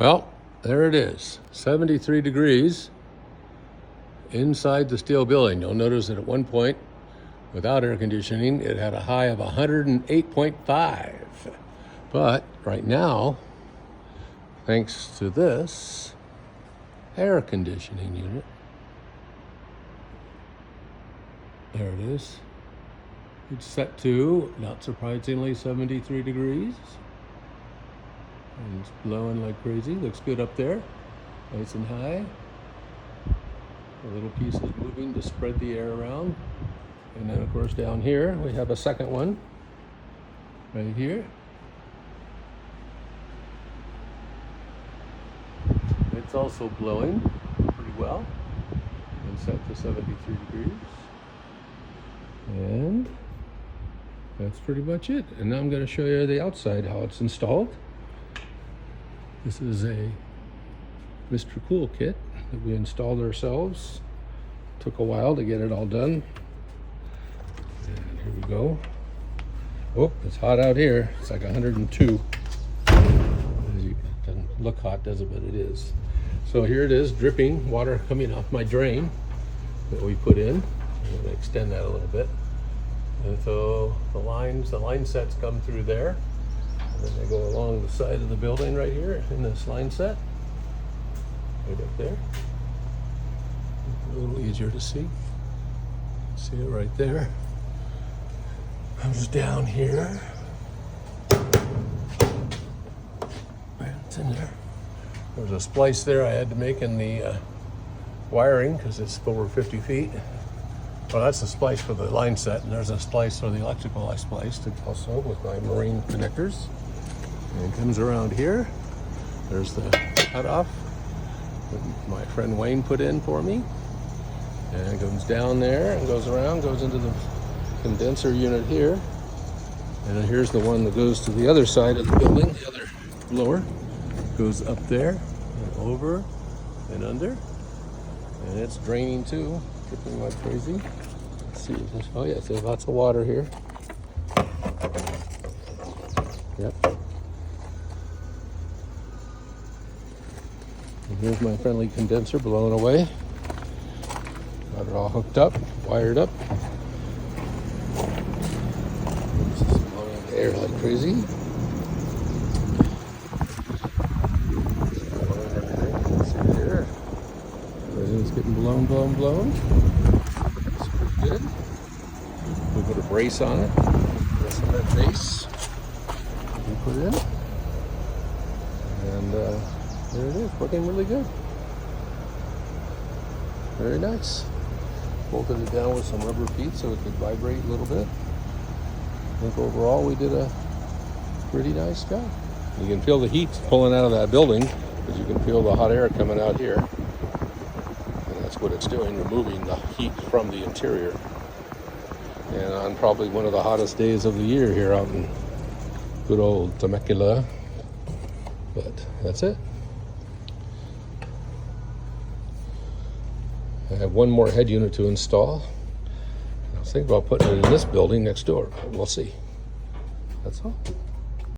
Well, there it is, 73 degrees inside the steel building. You'll notice that at one point, without air conditioning, it had a high of 108.5. But right now, thanks to this air conditioning unit, there it is. It's set to, not surprisingly, 73 degrees. And it's blowing like crazy. Looks good up there, nice and high. The little piece is moving to spread the air around. And then, of course, down here, we have a second one right here. It's also blowing pretty well and set to 73 degrees. And that's pretty much it. And now I'm going to show you the outside, how it's installed. This is a Mr. Cool kit that we installed ourselves. Took a while to get it all done. And here we go. Oh, it's hot out here. It's like 102. It doesn't look hot, does it? But it is. So here it is, dripping water coming off my drain that we put in. I'm going to extend that a little bit. And so the line sets come through there. And then they go along the side of the building right here in this line set. Right up there. A little easier to see. See it right there. Comes down here. It's in there. There's a splice there I had to make in the wiring because it's over 50 feet. Well, that's a splice for the line set, and there's a splice for the electrical I spliced also with my marine connectors. And it comes around here. There's the cutoff that my friend Wayne put in for me. And it goes down there and goes around, goes into the condenser unit here. And then here's the one that goes to the other side of the building, the other blower. Goes up there and over and under. And it's draining too, dripping like crazy. Let's see, oh yeah, there's lots of water here. Yep. And here's my friendly condenser blowing away. Got it all hooked up, wired up. This is blowing the air like crazy. Everything's getting blown. It's pretty good. We put a brace on it. That's that base we put in. And there it is, working really good. Very nice. Bolted it down with some rubber feet so it could vibrate a little bit. I think overall we did a pretty nice job. You can feel the heat pulling out of that building because you can feel the hot air coming out here. And that's what it's doing, removing the heat from the interior. And on probably one of the hottest days of the year here out in good old Temecula. But that's it. I have one more head unit to install. I was thinking about putting it in this building next door, but we'll see. That's all.